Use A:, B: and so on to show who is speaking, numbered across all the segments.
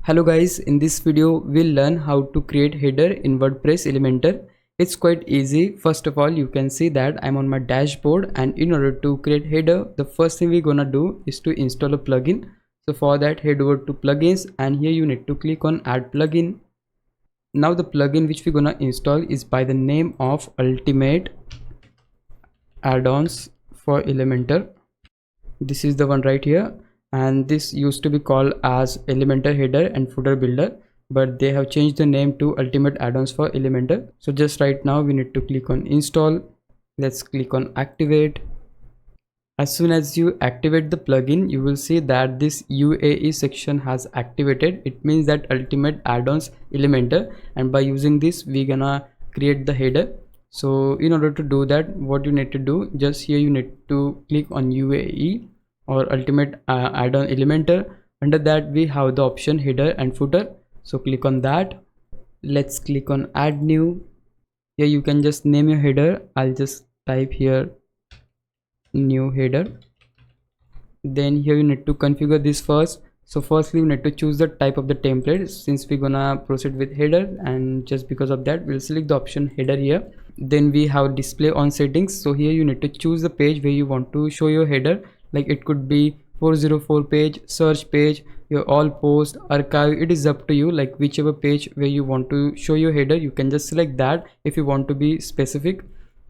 A: Hello guys, in this video we'll learn how to create header in WordPress Elementor. It's quite easy. First of all, you can see that I'm on my dashboard, and in order to create header, the first thing we're gonna do is to install a plugin. So for that, head over to plugins, and here you need to click on add plugin. Now the plugin which we're gonna install is by the name of Ultimate Add-ons for Elementor. This is the one right here, and this used to be called as Elementor Header and Footer Builder, but they have changed the name to Ultimate Add-ons for Elementor. So just right now we need to click on install. Let's click on activate. As soon as you activate the plugin, you will see that this UAE section has activated. It means that Ultimate Add-ons Elementor, and by using this we're gonna create the header. So in order to do that, what you need to do, just here you need to click on UAE or Ultimate Add-on Elementor. Under that we have the option header and footer, so click on that. Let's click on add new. Here you can just name your header. I'll just type here new header. Then here you need to configure this first. So firstly you need to choose the type of the template, since we're gonna proceed with header, and just because of that we'll select the option header here. Then we have display on settings. So here you need to choose the page where you want to show your header, like it could be 404 page, search page, your all post, archive. It is up to you, like whichever page where you want to show your header you can just select that. If you want to be specific,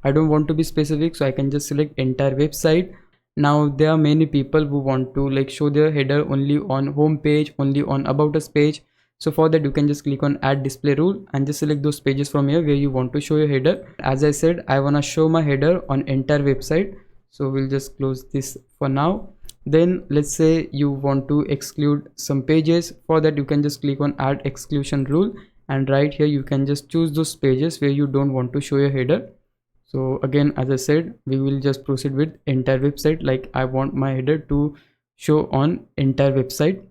A: I don't want to be specific, so I can just select entire website. Now there are many people who want to like show their header only on home page, only on about us page. So for that you can just click on add display rule and just select those pages from here where you want to show your header. As I said, I want to show my header on entire website, so we'll just close this for now. Then let's say you want to exclude some pages. For that you can just click on add exclusion rule, and right here you can just choose those pages where you don't want to show your header. So again, as I said, we will just proceed with entire website, like I want my header to show on entire website.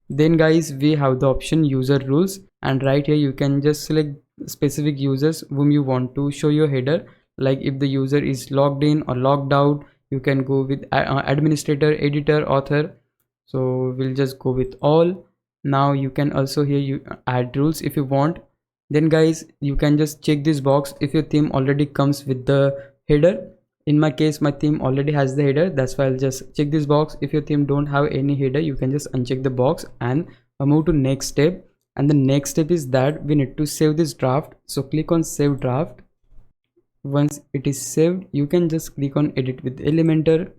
A: Then guys, we have the option user rules, and right here you can just select specific users whom you want to show your header. Like if the user is logged in or logged out, you can go with administrator, editor, author. So we'll just go with all. Now you can also here you add rules if you want. Then guys, you can just check this box if your theme already comes with the header. In my case, my theme already has the header, that's why I'll just check this box. If your theme don't have any header, you can just uncheck the box and move to next step. And the next step is that we need to save this draft. So click on save draft. Once it is saved, you can just click on edit with Elementor.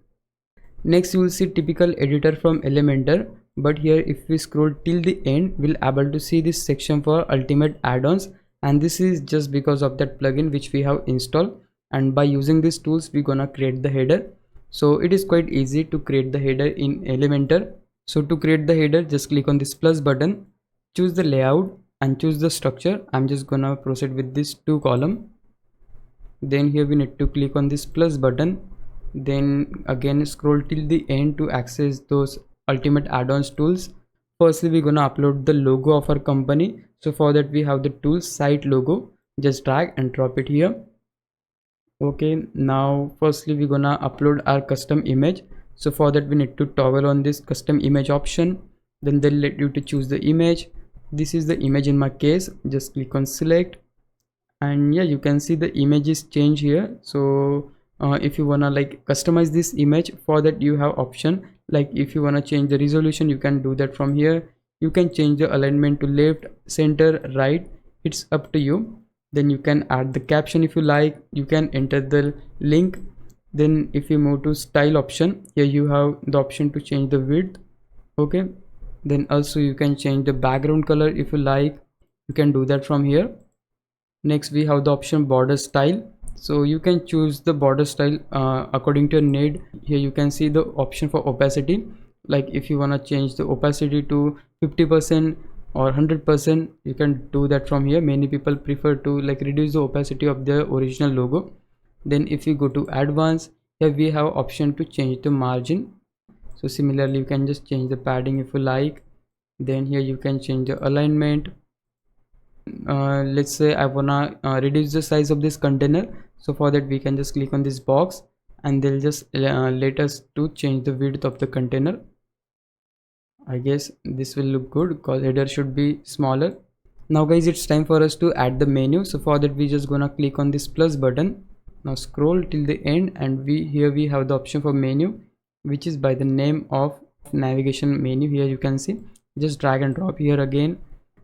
A: Next you will see typical editor from Elementor, but here if we scroll till the end, we'll able to see this section for ultimate add-ons, and this is just because of that plugin which we have installed. And by using these tools we're gonna create the header. So it is quite easy to create the header in Elementor. So to create the header, just click on this plus button, choose the layout and choose the structure. I'm just gonna proceed with this 2 column. Then here we need to click on this plus button, then again scroll till the end to access those ultimate add-ons tools. Firstly we're gonna upload the logo of our company. So for that we have the tool site logo, just drag and drop it here. Okay, now firstly we're gonna upload our custom image. So for that we need to toggle on this custom image option, then they'll let you to choose the image. This is the image in my case, just click on select, and yeah, you can see the image is changed here. So if you wanna like customize this image, for that you have option, like if you wanna change the resolution you can do that from here. You can change the alignment to left, center, right, it's up to you. Then you can add the caption if you like, you can enter the link. Then if you move to style option, here you have the option to change the width. Okay, then also you can change the background color if you like, you can do that from here. Next we have the option border style, so you can choose the border style according to your need. Here you can see the option for opacity, like if you want to change the opacity to 50% or 100%, you can do that from here. Many people prefer to like reduce the opacity of their original logo. Then if you go to advanced, here we have option to change the margin. So similarly you can just change the padding if you like. Then here you can change the alignment. Let's say I wanna reduce the size of this container, so for that we can just click on this box and they'll just let us to change the width of the container. I guess this will look good because header should be smaller. Now guys, it's time for us to add the menu. So for that, we just gonna click on this plus button. Now scroll till the end, and here we have the option for menu, which is by the name of navigation menu. Here you can see, just drag and drop here. Again,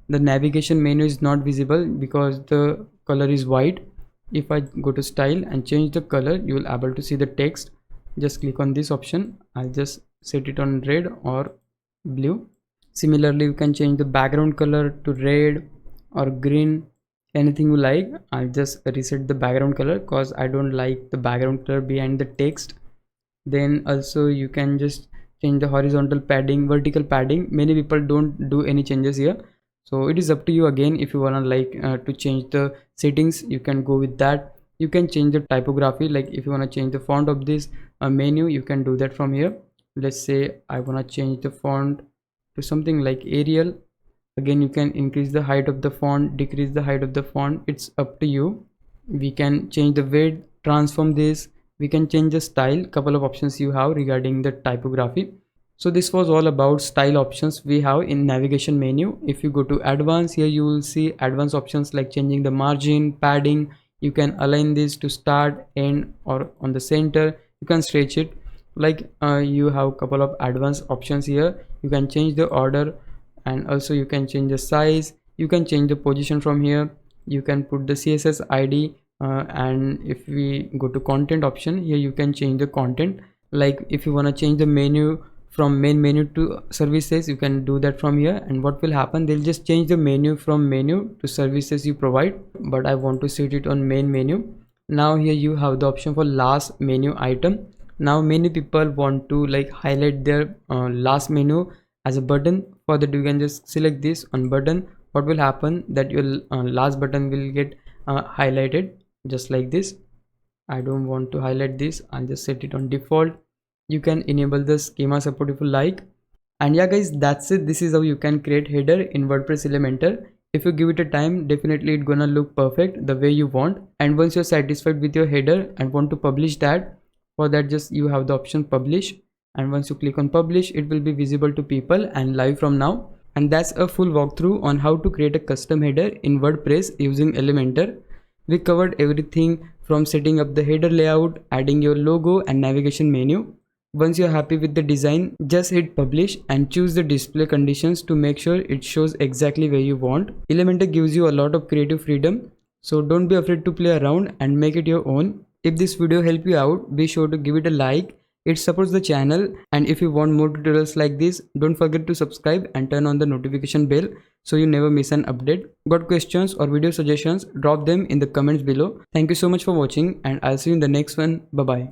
A: the navigation menu is not visible because the color is white. If I go to style and change the color, you will able to see the text. Just click on this option. I'll just set it on red or blue. Similarly, you can change the background color to red or green, anything you like. I'll just reset the background color because I don't like the background color behind the text. Then also you can just change the horizontal padding, vertical padding. Many people don't do any changes here, so it is up to you. Again, if you wanna to change the settings, you can go with that. You can change the typography, like if you want to change the font of this menu, you can do that from here. Let's say I want to change the font to something like Arial. Again, you can increase the height of the font, decrease the height of the font, it's up to you. We can change the weight, transform this, we can change the style. Couple of options you have regarding the typography. So this was all about style options we have in navigation menu. If you go to advanced, here you will see advanced options like changing the margin, padding. You can align this to start, end, or on the center. You can stretch it. Like you have couple of advanced options here. You can change the order, and also you can change the size. You can change the position from here. You can put the CSS ID, and if we go to content option, here you can change the content. Like if you want to change the menu from main menu to services, you can do that from here. And what will happen, they'll just change the menu from menu to services you provide, but I want to set it on main menu. Now here you have the option for last menu item. Now many people want to highlight their last menu as a button. For that, you can just select this on button. What will happen, that your last button will get highlighted just like this. I don't want to highlight this, I'll just set it on default. You can enable the schema support if you like. And yeah guys, that's it. This is how you can create header in WordPress Elementor. If you give it a time, definitely it's gonna look perfect the way you want. And once you're satisfied with your header and want to publish that, for that just you have the option publish, and once you click on publish, it will be visible to people and live from now. And that's a full walkthrough on how to create a custom header in WordPress using Elementor. We covered everything from setting up the header layout, adding your logo and navigation menu. Once you're happy with the design, just hit publish and choose the display conditions to make sure it shows exactly where you want. Elementor gives you a lot of creative freedom, so don't be afraid to play around and make it your own. If this video helped you out, be sure to give it a like. It supports the channel, and if you want more tutorials like this, don't forget to subscribe and turn on the notification bell so you never miss an update. Got questions or video suggestions? Drop them in the comments below. Thank you so much for watching, and I'll see you in the next one. Bye bye.